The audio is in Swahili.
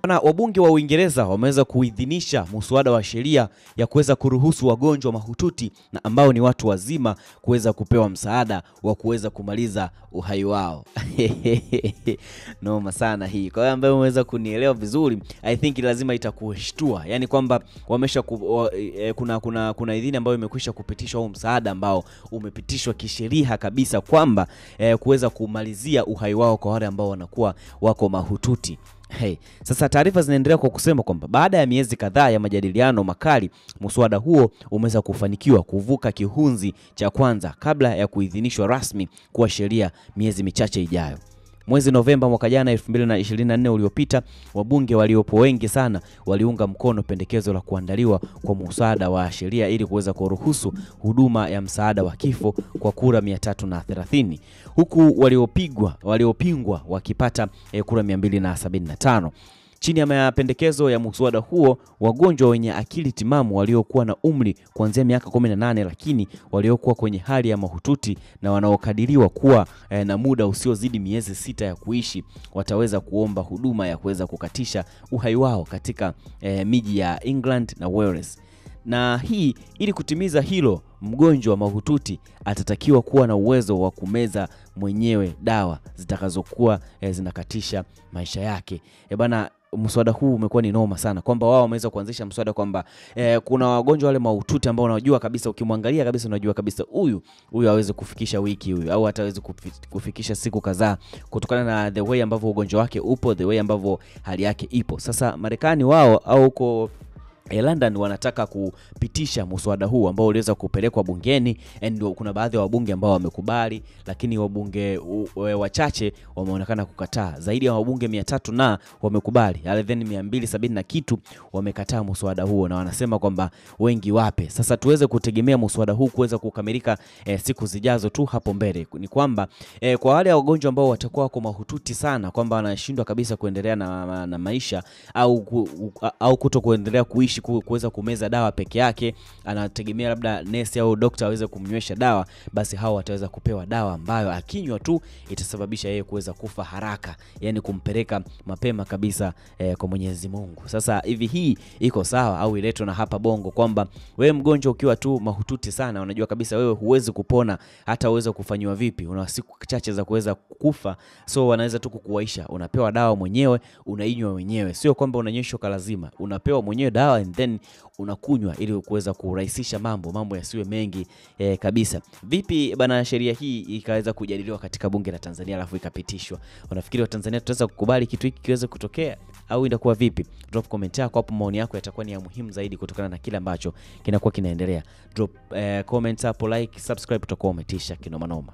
Na wabunge wa Uingereza wameweza kuidhinisha muswada wa sheria ya kuweza kuruhusu wagonjwa mahututi na ambao ni watu wazima kuweza kupewa msaada wa kuweza kumaliza uhai wao. Noma sana hii. Kwa hiyo ambaye umeweza kunielewa vizuri, I think lazima itakushtua. Yaani kwamba kuna idhini ambayo imekwisha kupitishwa, au msaada ambao umepitishwa kisheria kabisa kwamba kuweza kumalizia uhai wao kwa wale ambao wanakuwa wako mahututi. Sasa taarifa zinaendelea kwa kusema kwamba baada ya miezi kadhaa ya majadiliano makali, muswada huo umeweza kufanikiwa kuvuka kihunzi cha kwanza kabla ya kuidhinishwa rasmi kuwa sheria miezi michache ijayo. Mwezi Novemba mwaka jana 2024 uliopita, wabunge waliopo wengi sana waliunga mkono pendekezo la kuandaliwa kwa muswada wa sheria ili kuweza kuruhusu huduma ya msaada wa kifo kwa kura 330, huku waliopingwa wakipata kura 275. Chini ya mapendekezo ya muswada huo, wagonjwa wenye akili timamu waliokuwa na umri kuanzia miaka 18 lakini waliokuwa kwenye hali ya mahututi na wanaokadiriwa kuwa na muda usiozidi miezi 6 ya kuishi wataweza kuomba huduma ya kuweza kukatisha uhai wao katika miji ya England na Wales. Na hii ili kutimiza hilo, mgonjwa mahututi atatakiwa kuwa na uwezo wa kumeza mwenyewe dawa zitakazokuwa zinakatisha maisha yake. Bana, mswada huu umekuwa ni noma sana kwamba wao wameweza kuanzisha mswada kwamba kuna wagonjwa wale mahututi ambao unajua kabisa, ukimwangalia kabisa unajua kabisa huyu hawezi kufikisha wiki, huyu au hatawezi kufikisha siku kadhaa kutokana na the way ambavyo ugonjwa wake upo, the way ambavyo hali yake ipo. Sasa Marekani wao au huko London wanataka kupitisha muswada huu ambao uliweza kupelekwa bungeni, ndio kuna baadhi ya wabunge ambao wamekubali, lakini wabunge wachache wameonekana kukataa. Zaidi ya wabunge 300 na wamekubali, then 270 na kitu wamekataa muswada huo, na wanasema kwamba wengi wape. Sasa tuweze kutegemea muswada huu kuweza kukamilika siku zijazo tu hapo mbele. Ni kwamba kwa wale wagonjwa ambao watakuwa wako mahututi sana kwamba wanashindwa kabisa kuendelea na maisha au kutokuendelea kuishi, kuweza kumeza dawa peke yake, anategemea labda nesi au daktari aweze kumnywesha dawa, basi hao wataweza kupewa dawa ambayo akinywa tu itasababisha yeye kuweza kufa haraka, yani kumpeleka mapema kabisa kwa Mwenyezi Mungu. Sasa hivi hii iko sawa au iletwe na hapa Bongo kwamba wewe mgonjwa ukiwa tu mahututi sana, unajua kabisa wewe huwezi kupona, hata uweze kufanywa vipi, una siku chache za kuweza kufa, so wanaweza tu kukuwaisha, unapewa dawa mwenyewe, unainywa mwenyewe, sio kwamba unanyeshwa kwa lazima, unapewa mwenyewe dawa and then unakunywa ili kuweza kurahisisha mambo yasiwe mengi kabisa. Vipi bana sheria hii ikaweza kujadiliwa katika bunge la Tanzania alafu ikapitishwa? Unafikiri wa Tanzania tutaweza kukubali kitu hiki kiweze kutokea au itakuwa vipi? Drop comment yako hapo, maoni yako yatakuwa ni ya muhimu zaidi kutokana na kile ambacho kinakuwa kinaendelea. Drop comment hapo, like, subscribe, tutakuwa umetisha kinoma noma.